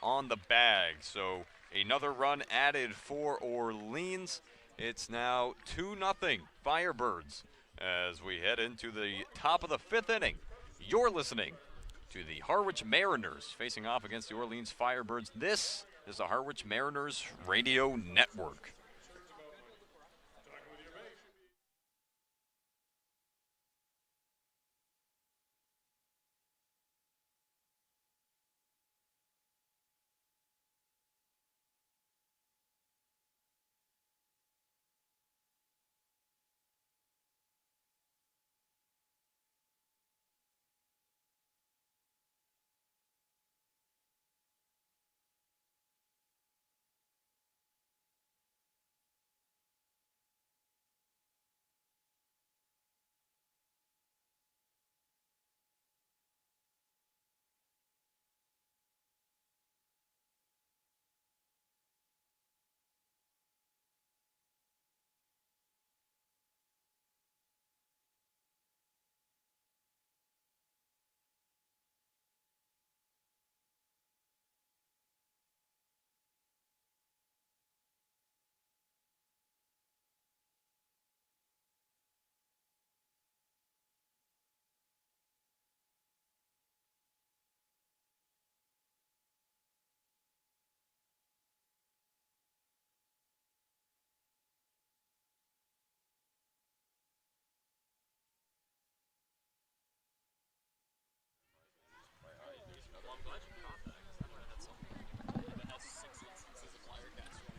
on the bag. So another run added for Orleans. It's now 2-0 Firebirds as we head into the top of the 5th inning. You're listening to the Harwich Mariners facing off against the Orleans Firebirds. This is the Harwich Mariners Radio Network.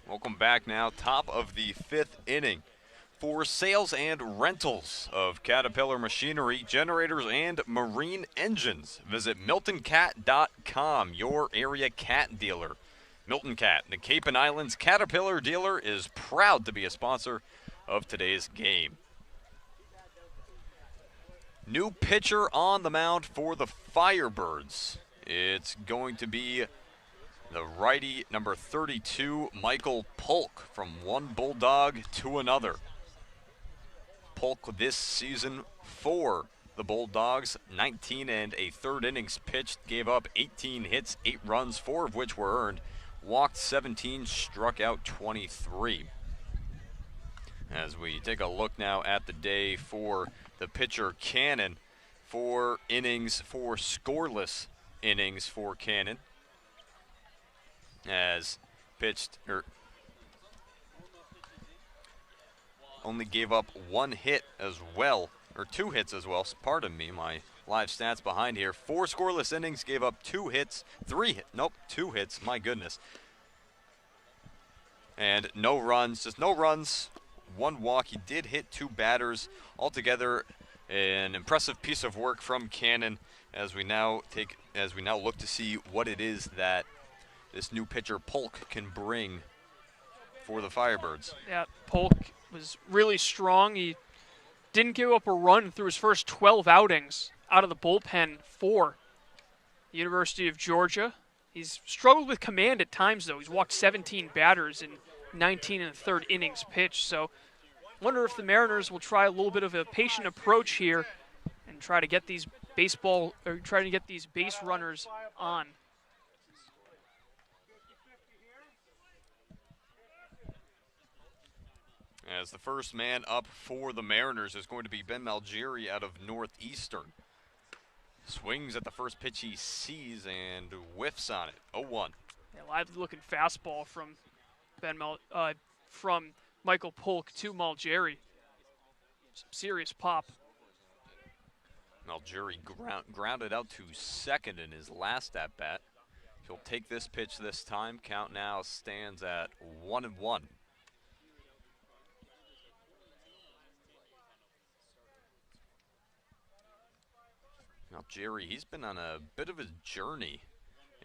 Welcome back now, top of the 5th inning. For sales and rentals of Caterpillar machinery, generators, and marine engines, visit MiltonCat.com, your area cat dealer. Milton Cat, the Cape and Islands Caterpillar dealer, is proud to be a sponsor of today's game. New pitcher on the mound for the Firebirds. It's going to be the righty, number 32, Michael Polk, from one Bulldog to another. Polk this season for the Bulldogs, 19 and a third innings pitched, gave up 18 hits, 8 runs, 4 of which were earned, walked 17, struck out 23. As we take a look now at the day for the pitcher Cannon, 4 innings, 4 scoreless innings for Cannon. As pitched, only gave up 1 hit as well, or 2 hits as well. Pardon me, my live stats behind here. 4 scoreless innings, gave up 2 hits, 2 hits, my goodness. And no runs, just no runs, 1 walk. He did hit 2 batters. Altogether, an impressive piece of work from Cannon as we now look to see what it is that this new pitcher Polk can bring for the Firebirds. Yeah, Polk was really strong. He didn't give up a run through his first 12 outings out of the bullpen for the University of Georgia. He's struggled with command at times, though. He's walked 17 batters in 19 and a third innings pitched. So I wonder if the Mariners will try a little bit of a patient approach here and try to get these base runners on. As the first man up for the Mariners is going to be Ben Malgeri out of Northeastern. Swings at the first pitch he sees and whiffs on it. 0-1. Yeah, lively-looking fastball from from Michael Polk to Malgeri. Some serious pop. Malgeri grounded out to second in his last at-bat. He'll take this pitch this time. Count now stands at 1-1. Malgeri, he's been on a bit of a journey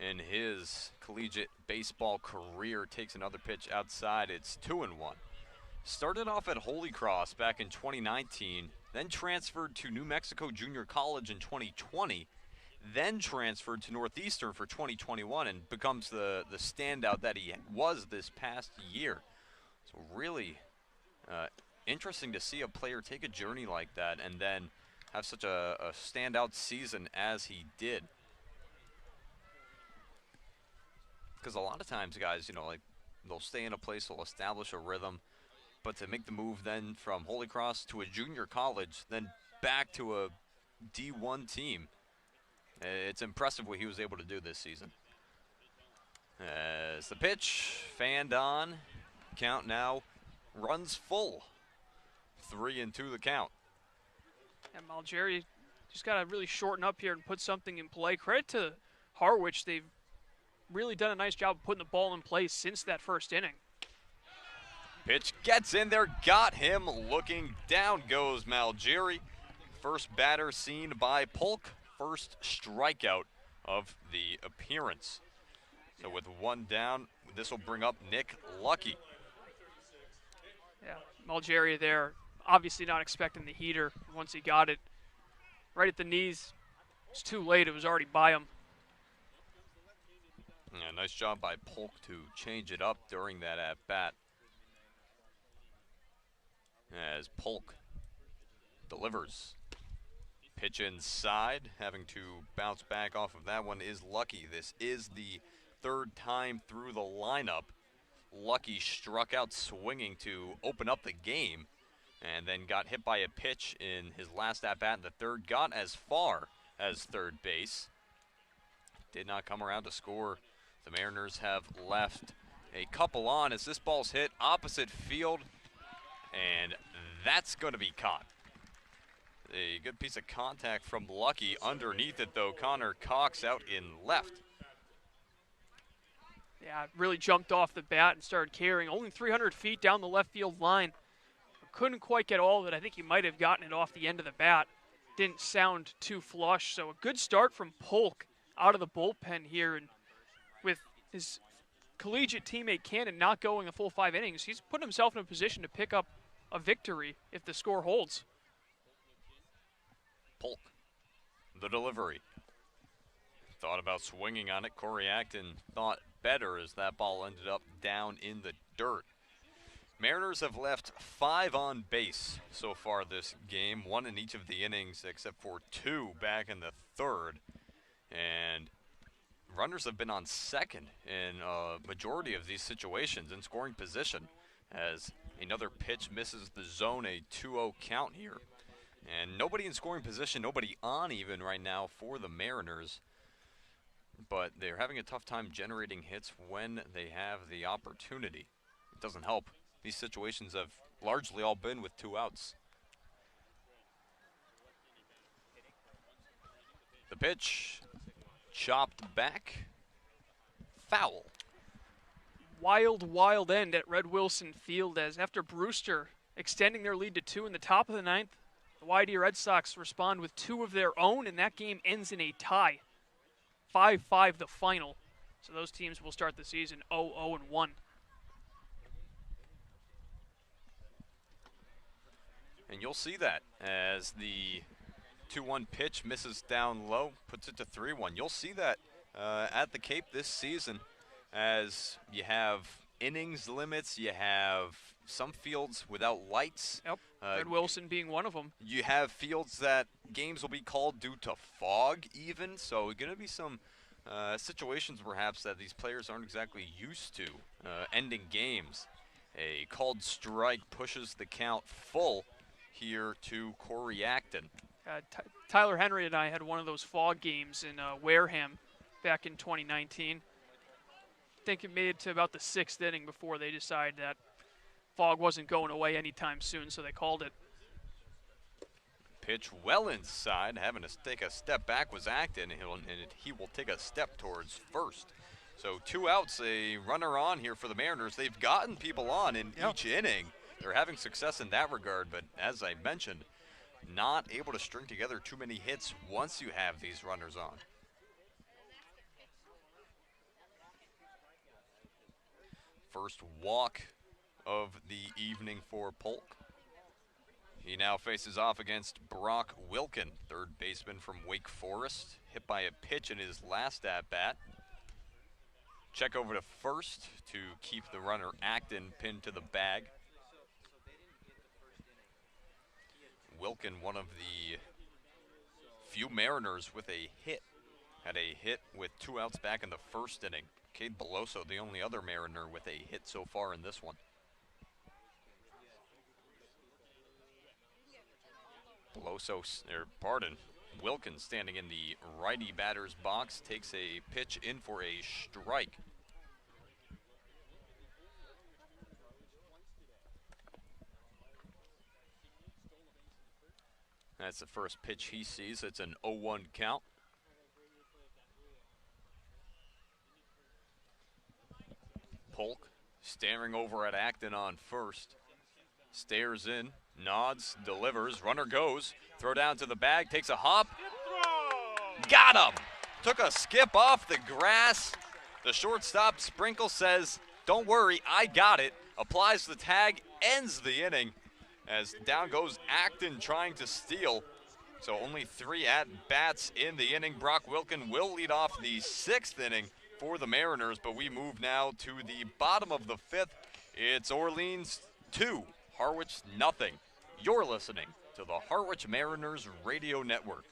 in his collegiate baseball career. Takes another pitch outside. It's 2-1. Started off at Holy Cross back in 2019, then transferred to New Mexico Junior College in 2020, then transferred to Northeastern for 2021 and becomes the standout that he was this past year. So really interesting to see a player take a journey like that and then have such a standout season as he did. because a lot of times guys, like they'll stay in a place, they'll establish a rhythm, but to make the move then from Holy Cross to a junior college, then back to a D1 team, it's impressive what he was able to do this season. As the pitch fanned on, count now runs full. 3-2 the count. And Malgeri just got to really shorten up here and put something in play. Credit to Harwich. They've really done a nice job of putting the ball in play since that first inning. Pitch gets in there, got him looking. Down goes Malgeri. First batter seen by Polk. First strikeout of the appearance. So with one down, this will bring up Nick Lucky. Yeah, Malgeri there, obviously not expecting the heater once he got it. Right at the knees, it's too late, it was already by him. Yeah, nice job by Polk to change it up during that at-bat. As Polk delivers. Pitch inside, having to bounce back off of that one is Lucky. This is the third time through the lineup. Lucky struck out swinging to open up the game and then got hit by a pitch in his last at-bat in the third. Got as far as third base. Did not come around to score. The Mariners have left a couple on as this ball's hit opposite field, and that's going to be caught. A good piece of contact from Lucky. Underneath it, though, Connor Cox out in left. Yeah, really jumped off the bat and started carrying. Only 300 feet down the left field line. Couldn't quite get all of it. I think he might have gotten it off the end of the bat. Didn't sound too flush. So a good start from Polk out of the bullpen here. And with his collegiate teammate Cannon not going the full 5 innings, he's put himself in a position to pick up a victory if the score holds. Polk, the delivery. Thought about swinging on it. Corey Acton thought better as that ball ended up down in the dirt. Mariners have left 5 on base so far this game, 1 in each of the innings except for 2 back in the third. And runners have been on second in a majority of these situations in scoring position as another pitch misses the zone, a 2-0 count here. And nobody in scoring position, nobody on even right now for the Mariners. But they're having a tough time generating hits when they have the opportunity. It doesn't help. These situations have largely all been with 2 outs. The pitch, chopped back, foul. Wild, wild end at Red Wilson Field as after Brewster extending their lead to 2 in the top of the 9th, the YD Red Sox respond with 2 of their own, and that game ends in a tie. 5-5 the final. So those teams will start the season 0-0-1. And you'll see that as the 2-1 pitch misses down low, puts it to 3-1. You'll see that at the Cape this season as you have innings limits, you have some fields without lights. Yep, Red Wilson being one of them. You have fields that games will be called due to fog even, so going to be some situations perhaps that these players aren't exactly used to ending games. A called strike pushes the count full here to Corey Acton. Tyler Henry and I had one of those fog games in Wareham back in 2019. I think it made it to about the 6th inning before they decided that fog wasn't going away anytime soon, so they called it. Pitch well inside, having to take a step back was Acton, and he will take a step towards first. So 2 outs, a runner on here for the Mariners. They've gotten people on in each inning. They're having success in that regard, but as I mentioned, not able to string together too many hits once you have these runners on. First walk of the evening for Polk. He now faces off against Brock Wilkin, third baseman from Wake Forest, hit by a pitch in his last at-bat. Check over to first to keep the runner Acton pinned to the bag. Wilkin, one of the few Mariners with a hit, had a hit with 2 outs back in the first inning. Cade Beloso, the only other Mariner with a hit so far in this one. Wilkins standing in the righty batter's box takes a pitch in for a strike. That's the first pitch he sees. It's an 0-1 count. Polk staring over at Acton on first. Stares in, nods, delivers, runner goes, throw down to the bag, takes a hop. Got him! Took a skip off the grass. The shortstop, Sprinkle, says, don't worry, I got it. Applies the tag, ends the inning as down goes Acton trying to steal. So only 3 at-bats in the inning. Brock Wilkin will lead off the 6th inning for the Mariners, but we move now to the bottom of the 5th. It's Orleans 2, Harwich nothing. You're listening to the Harwich Mariners Radio Network.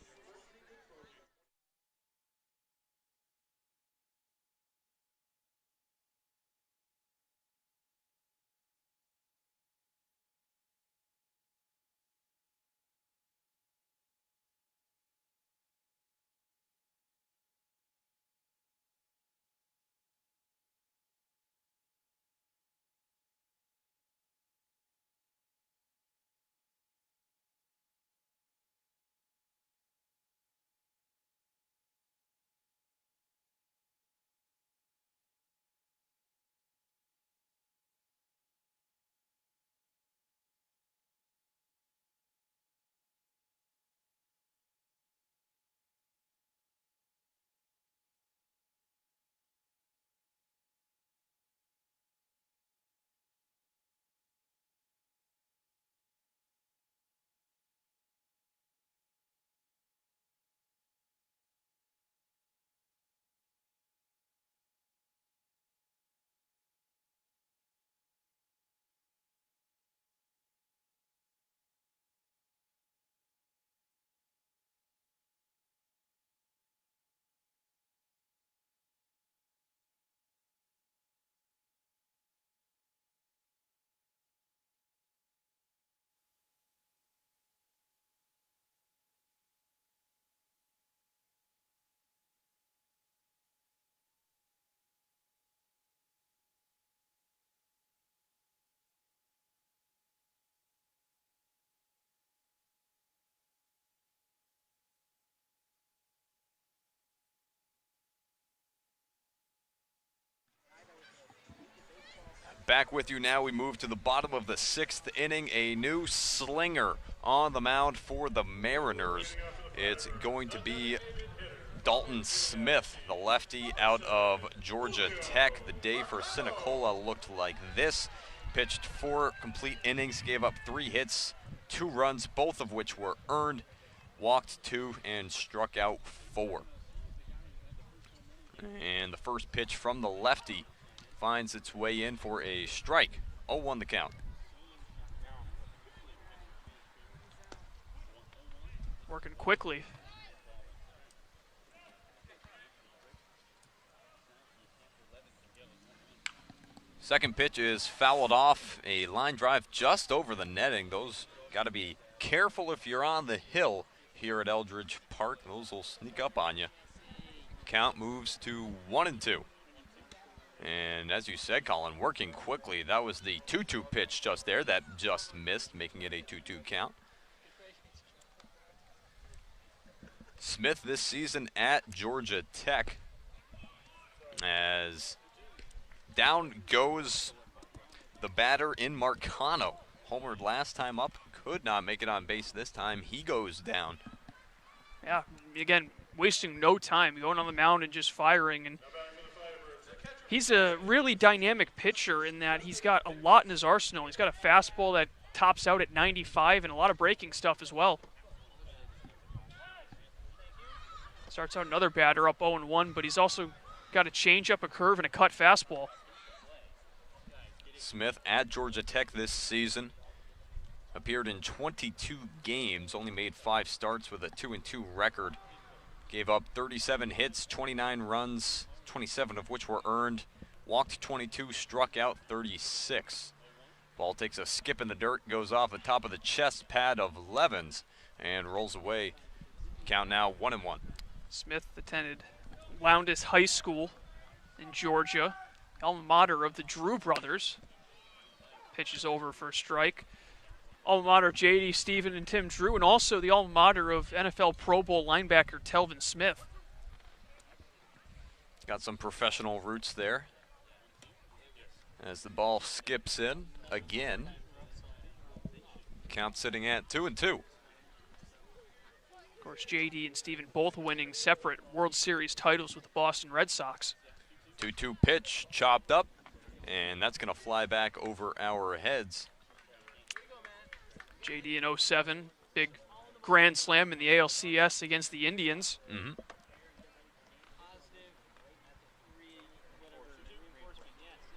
Back with you now. We move to the bottom of the 6th inning. A new slinger on the mound for the Mariners. It's going to be Dalton Smith, the lefty out of Georgia Tech. The day for Sinicola looked like this. Pitched 4 complete innings, gave up 3 hits, 2 runs, both of which were earned. Walked 2 and struck out 4. And the first pitch from the lefty finds its way in for a strike. 0-1 the count. Working quickly. Second pitch is fouled off. A line drive just over the netting. Those got to be careful if you're on the hill here at Eldridge Park. Those will sneak up on you. Count moves to 1-2. And as you said, Colin, working quickly. That was the 2-2 pitch just there that just missed, making it a 2-2 count. Smith this season at Georgia Tech. As down goes the batter in Marcano. Homered last time up, could not make it on base this time. He goes down. Yeah, again, wasting no time, going on the mound and just firing. And he's a really dynamic pitcher in that he's got a lot in his arsenal. He's got a fastball that tops out at 95 and a lot of breaking stuff as well. Starts out another batter up 0-1, but he's also got a changeup, a curve, and a cut fastball. Smith at Georgia Tech this season. Appeared in 22 games, only made 5 starts with a 2-2 record. Gave up 37 hits, 29 runs, 27 of which were earned. Walked 22, struck out 36. Ball takes a skip in the dirt, goes off the top of the chest pad of Levens, and rolls away. Count now 1-1. Smith attended Lowndes High School in Georgia, alma mater of the Drew brothers. Pitch is over for a strike. Alma mater of J.D. Stephen and Tim Drew, and also the alma mater of NFL Pro Bowl linebacker Telvin Smith. Got some professional roots there. As the ball skips in again. Count sitting at 2-2. Of course, J.D. and Stephen both winning separate World Series titles with the Boston Red Sox. 2-2 pitch, chopped up, and that's going to fly back over our heads. J.D. in 07, big grand slam in the ALCS against the Indians.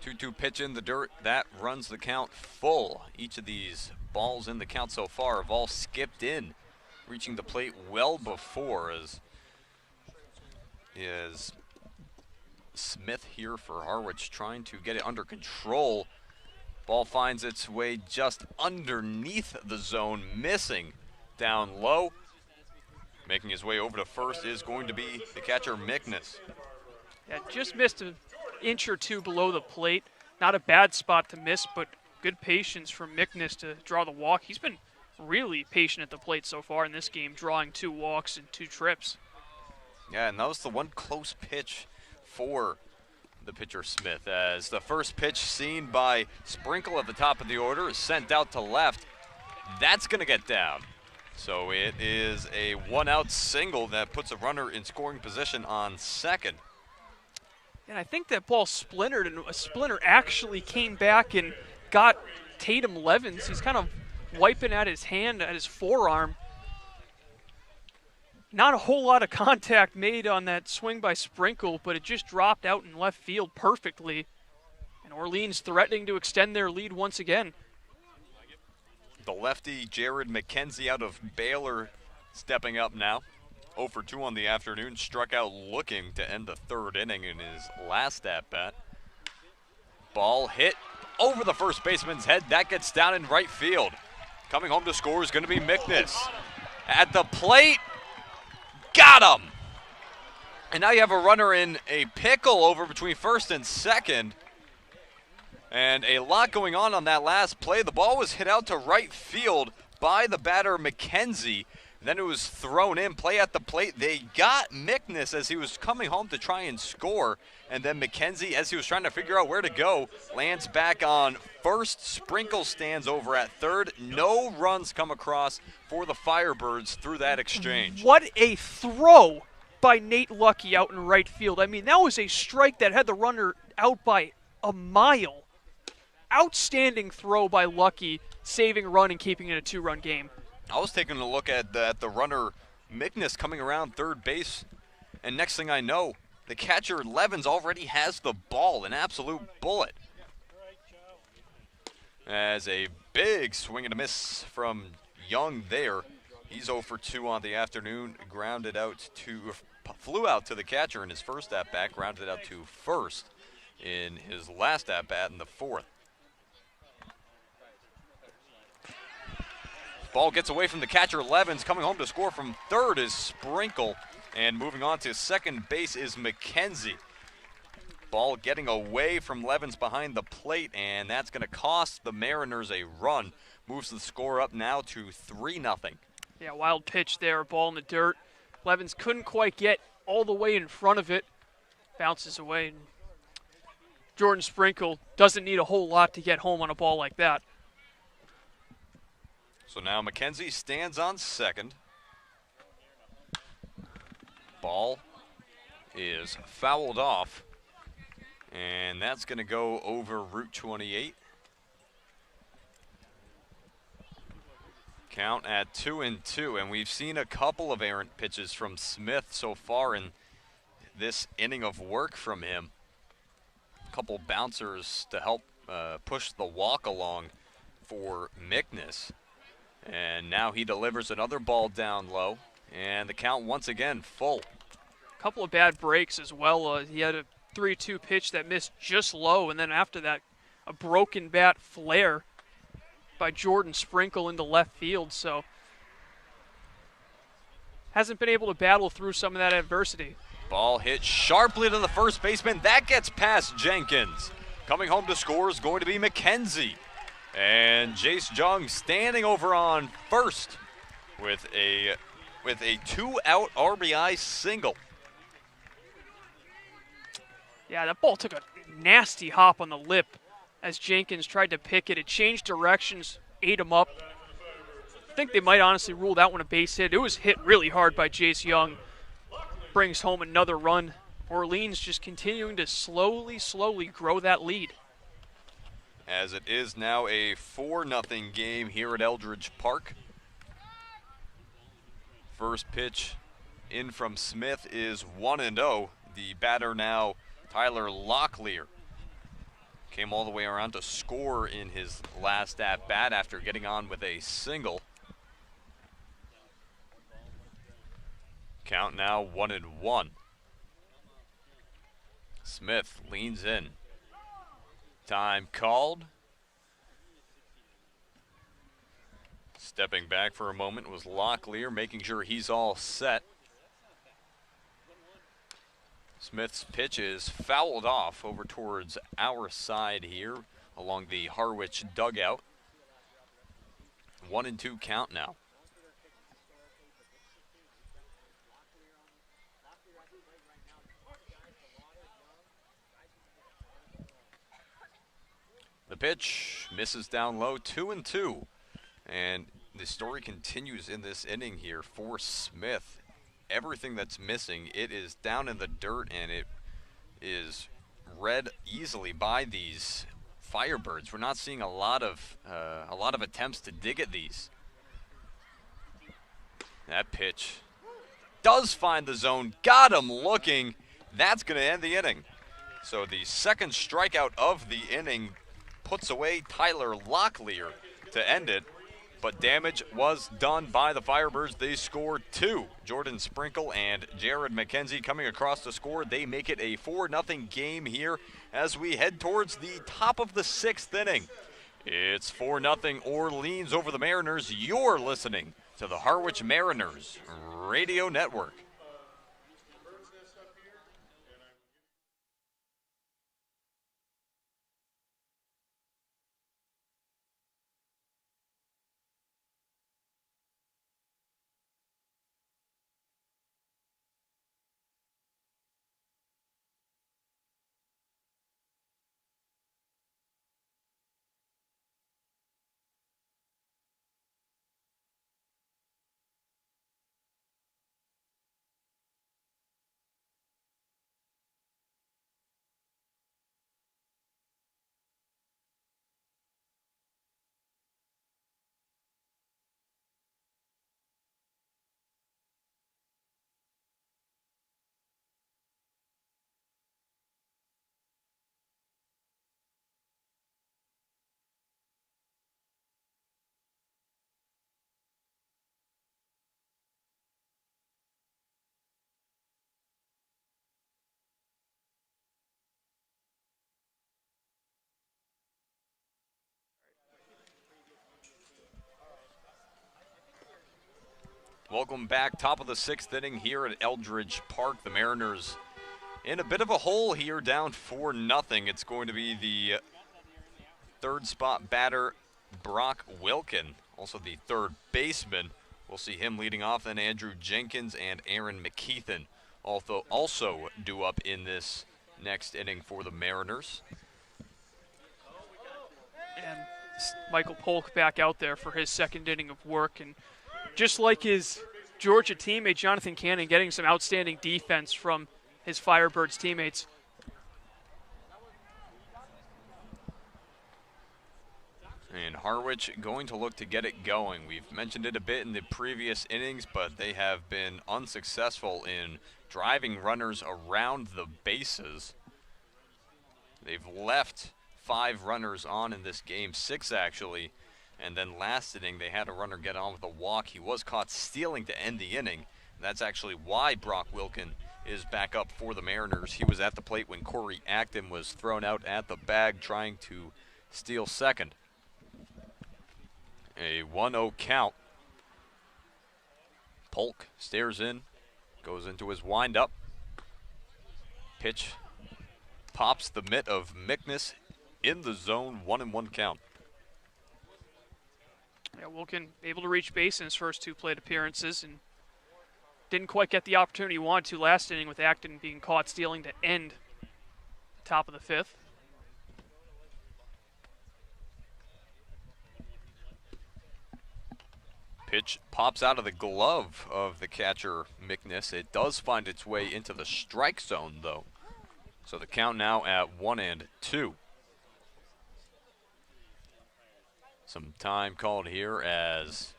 2-2 pitch in the dirt, that runs the count full. Each of these balls in the count so far have all skipped in, reaching the plate well before as is Smith here for Harwich trying to get it under control. Ball finds its way just underneath the zone, missing down low. Making his way over to first is going to be the catcher, Mickness. Yeah, just missed an inch or two below the plate. Not a bad spot to miss, but good patience from Mickness to draw the walk. He's been really patient at the plate so far in this game, drawing 2 walks and 2 trips. Yeah, and that was the one close pitch for the pitcher Smith, as the first pitch seen by Sprinkle at the top of the order is sent out to left. That's going to get down. So it is a 1-out single that puts a runner in scoring position on second. And I think that ball splintered, and a splinter actually came back and got Tatum Levens. He's kind of wiping at his hand, at his forearm. Not a whole lot of contact made on that swing by Sprinkle, but it just dropped out in left field perfectly. And Orleans threatening to extend their lead once again. The lefty, Jared McKenzie out of Baylor, stepping up now. 0 for 2 on the afternoon, struck out looking to end the 3rd inning in his last at-bat. Ball hit over the first baseman's head. That gets down in right field. Coming home to score is going to be Mickness. At the plate, got him! And now you have a runner in a pickle over between first and second. And a lot going on that last play. The ball was hit out to right field by the batter McKenzie. Then it was thrown in, play at the plate. They got Mickness as he was coming home to try and score. And then McKenzie, as he was trying to figure out where to go, lands back on first. Sprinkle stands over at third. No runs come across for the Firebirds through that exchange. What a throw by Nate Lucky out in right field. I mean, that was a strike that had the runner out by a mile. Outstanding throw by Lucky, saving a run and keeping it a 2-run game. I was taking a look at the runner Mickness coming around third base, and next thing I know, the catcher Levens already has the ball, an absolute bullet. As a big swing and a miss from Young there. He's 0 for 2 on the afternoon, flew out to the catcher in his first at-bat, grounded out to first in his last at-bat in the 4th. Ball gets away from the catcher Levens. Coming home to score from third is Sprinkle. And moving on to second base is McKenzie. Ball getting away from Levens behind the plate, and that's going to cost the Mariners a run. Moves the score up now to 3-0. Yeah, wild pitch there, ball in the dirt. Levens couldn't quite get all the way in front of it. Bounces away. Jordan Sprinkle doesn't need a whole lot to get home on a ball like that. So now McKenzie stands on second. Ball is fouled off, and that's going to go over Route 28. Count at 2-2, and we've seen a couple of errant pitches from Smith so far in this inning of work from him. A couple bouncers to help push the walk along for Mickness. And now he delivers another ball down low, and the count once again full. A couple of bad breaks as well. He had a 3-2 pitch that missed just low, and then after that, a broken bat flare by Jordan Sprinkle into left field. So hasn't been able to battle through some of that adversity. Ball hit sharply to the first baseman. That gets past Jenkins. Coming home to score is going to be McKenzie. And Jace Jung standing over on first with a 2-out RBI single. Yeah, that ball took a nasty hop on the lip as Jenkins tried to pick it. It changed directions, ate him up. I think they might honestly rule that one a base hit. It was hit really hard by Jace Young. Brings home another run. Orleans just continuing to slowly grow that lead. As it is now a 4-0 game here at Eldridge Park. First pitch in from Smith is 1-0. The batter now, Tyler Locklear, came all the way around to score in his last at-bat after getting on with a single. Count now 1-1. Smith leans in. Time called. Stepping back for a moment was Locklear, making sure he's all set. Smith's pitch is fouled off over towards our side here along the Harwich dugout. 1-2 count now. The pitch misses down low, 2-2. And the story continues in this inning here for Smith. Everything that's missing, it is down in the dirt, and it is read easily by these Firebirds. We're not seeing a lot of attempts to dig at these. That pitch does find the zone, got him looking. That's going to end the inning. So the second strikeout of the inning puts away Tyler Locklear to end it. But damage was done by the Firebirds. They scored 2. Jordan Sprinkle and Jared McKenzie coming across to score. They make it a 4-0 game here as we head towards the top of the 6th inning. It's 4-0 Orleans over the Mariners. You're listening to the Harwich Mariners Radio Network. Welcome back. Top of the 6th inning here at Eldridge Park. The Mariners in a bit of a hole here, down 4-0. It's going to be the third spot batter, Brock Wilkin, also the third baseman. We'll see him leading off, then Andrew Jenkins and Aaron McKeithen also due up in this next inning for the Mariners. And Michael Polk back out there for his second inning of work, and just like his Georgia teammate, Jonathan Cannon, getting some outstanding defense from his Firebirds teammates. And Harwich going to look to get it going. We've mentioned it a bit in the previous innings, but they have been unsuccessful in driving runners around the bases. They've left 5 runners on in this game, 6 actually. And then last inning, they had a runner get on with a walk. He was caught stealing to end the inning. That's actually why Brock Wilkin is back up for the Mariners. He was at the plate when Corey Acton was thrown out at the bag trying to steal second. A 1-0 count. Polk stares in, goes into his windup. Pitch pops the mitt of Mickness in the zone, 1-1 count. Yeah, Wilkin able to reach base in his first 2 plate appearances and didn't quite get the opportunity he wanted to last inning with Acton being caught stealing to end the top of the 5th. Pitch pops out of the glove of the catcher, Mickness. It does find its way into the strike zone, though. So the count now at 1-2. Some time called here as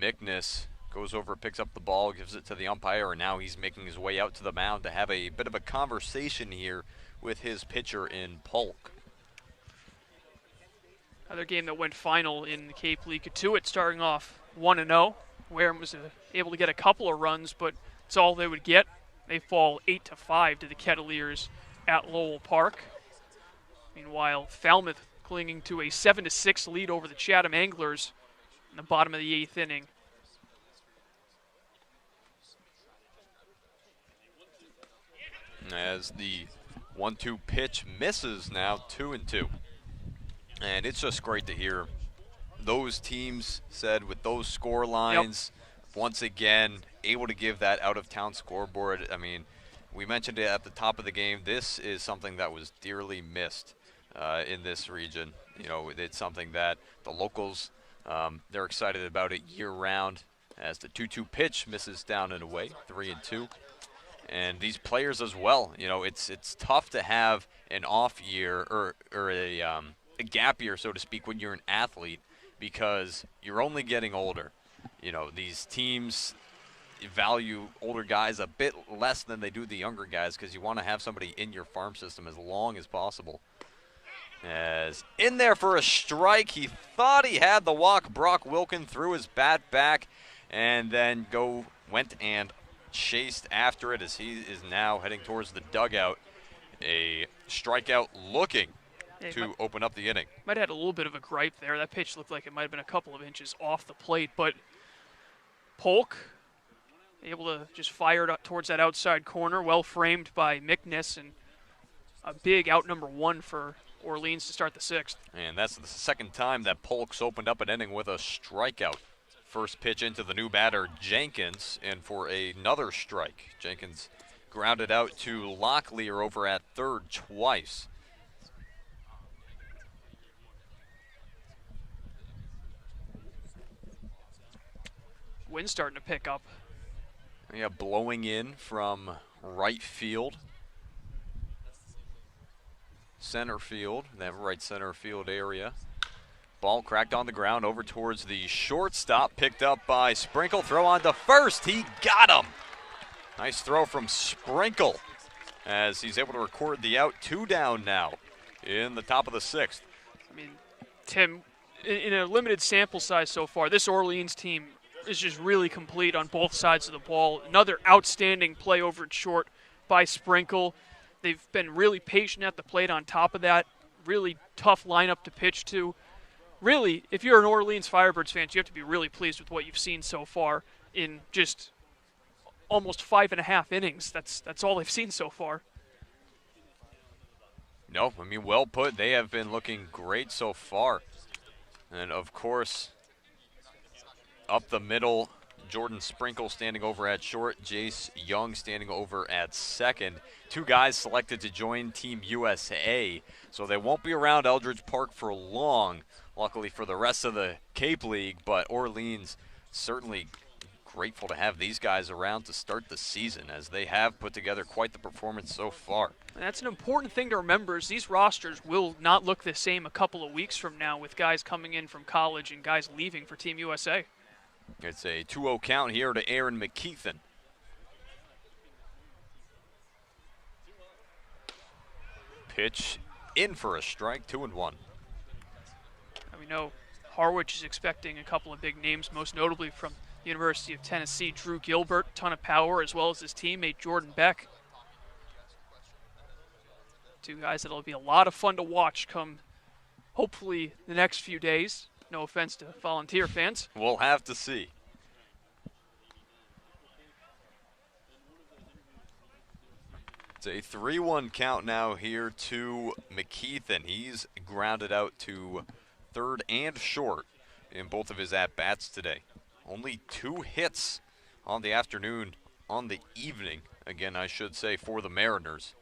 Mickness goes over, picks up the ball, gives it to the umpire, and now he's making his way out to the mound to have a bit of a conversation here with his pitcher in Polk. Another game that went final in the Cape League. Katuitt starting off 1-0. Wareham was able to get a couple of runs, but it's all they would get. They fall 8-5 to the Kettleers at Lowell Park. Meanwhile, Falmouth clinging to a 7-6 lead over the Chatham Anglers in the bottom of the 8th inning. As the 1-2 pitch misses now, 2-2. And it's just great to hear those teams said with those score lines, once again, able to give that out-of-town scoreboard. I mean, we mentioned it at the top of the game. This is something that was dearly missed in this region. You know, it's something that the locals, they're excited about it year-round as the 2-2 pitch misses down and away, 3-2. And these players as well, you know, it's tough to have an off year or a gap year, so to speak, when you're an athlete because you're only getting older. You know, these teams value older guys a bit less than they do the younger guys because you want to have somebody in your farm system as long as possible. As in there for a strike, he thought he had the walk. Brock Wilkin threw his bat back and then went and chased after it as he is now heading towards the dugout. A strikeout looking to open up the inning. Might have had a little bit of a gripe there. That pitch looked like it might have been a couple of inches off the plate, but Polk able to just fire it towards that outside corner, well framed by Mickness, and a big out number 1 for Orleans to start the 6th. And that's the second time that Polk's opened up an inning with a strikeout. First pitch into the new batter, Jenkins, and for another strike. Jenkins grounded out to Locklear over at third twice. Wind starting to pick up. Yeah, blowing in from right field. Center field, that right center field area. Ball cracked on the ground over towards the shortstop, picked up by Sprinkle. Throw on to first, he got him. Nice throw from Sprinkle as he's able to record the out. 2 down now in the top of the 6th. I mean, Tim, in a limited sample size so far, this Orleans team is just really complete on both sides of the ball. Another outstanding play over at short by Sprinkle. They've been really patient at the plate on top of that. Really tough lineup to pitch to. Really, if you're an Orleans Firebirds fan, you have to be really pleased with what you've seen so far in just almost 5.5 innings. That's all they've seen so far. No, I mean, well put. They have been looking great so far. And, of course, up the middle, Jordan Sprinkle standing over at short, Jace Young standing over at second. 2 guys selected to join Team USA, so they won't be around Eldridge Park for long, luckily for the rest of the Cape League, but Orleans certainly grateful to have these guys around to start the season, as they have put together quite the performance so far. And that's an important thing to remember, is these rosters will not look the same a couple of weeks from now with guys coming in from college and guys leaving for Team USA. It's a 2-0 count here to Aaron McKeithen. Pitch in for a strike, 2-1. We know Harwich is expecting a couple of big names, most notably from University of Tennessee, Drew Gilbert, ton of power, as well as his teammate Jordan Beck. Two guys that'll be a lot of fun to watch come, hopefully, the next few days. No offense to Volunteer fans. We'll have to see. It's a 3-1 count now here to McKeithen. He's grounded out to third and short in both of his at-bats today. Only 2 hits on the afternoon, on the evening, again, I should say, for the Mariners.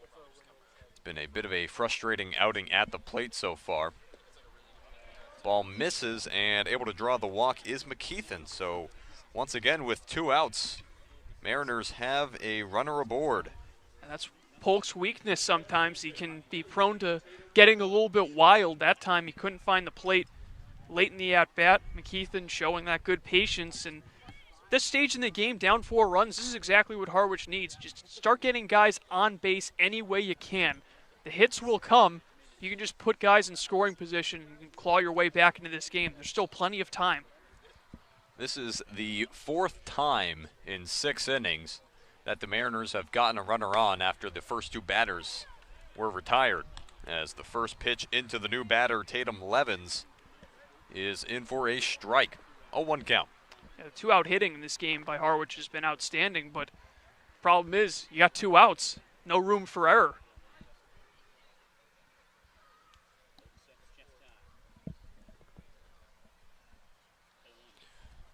It's been a bit of a frustrating outing at the plate so far. Ball misses, and able to draw the walk is McKeithen. So once again, with 2 outs, Mariners have a runner aboard. And that's Polk's weakness sometimes. He can be prone to getting a little bit wild. That time he couldn't find the plate late in the at-bat. McKeithen showing that good patience. And this stage in the game, down 4 runs, this is exactly what Harwich needs. Just start getting guys on base any way you can. The hits will come. You can just put guys in scoring position and claw your way back into this game. There's still plenty of time. This is the 4th time in 6 innings that the Mariners have gotten a runner on after the first 2 batters were retired. As the first pitch into the new batter, Tatum Levens, is in for a strike. 0-1 count. Yeah, the 2-out hitting in this game by Harwich has been outstanding, but problem is you got 2 outs. No room for error.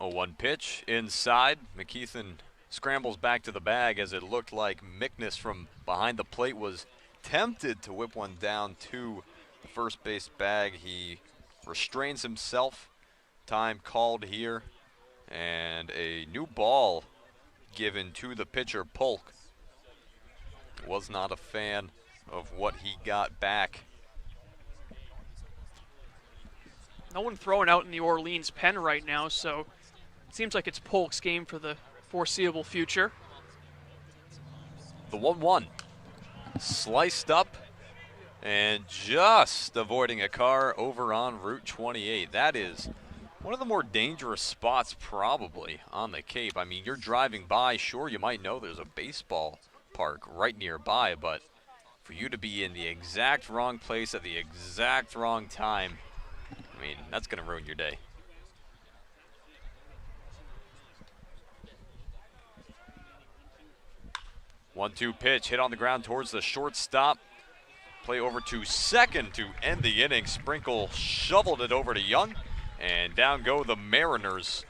0-1 pitch inside. McKeithen scrambles back to the bag as it looked like Mickness from behind the plate was tempted to whip one down to the first base bag. He restrains himself. Time called here. And a new ball given to the pitcher, Polk. Was not a fan of what he got back. No one throwing out in the Orleans pen right now, so it seems like it's Polk's game for the foreseeable future. The 1-1. Sliced up and just avoiding a car over on Route 28. That is one of the more dangerous spots probably on the Cape. I mean, you're driving by, sure, you might know there's a baseball park right nearby, but for you to be in the exact wrong place at the exact wrong time, I mean, that's going to ruin your day. One-two pitch hit on the ground towards the shortstop. Play over to second to end the inning. Sprinkle shoveled it over to Young, and down go the Mariners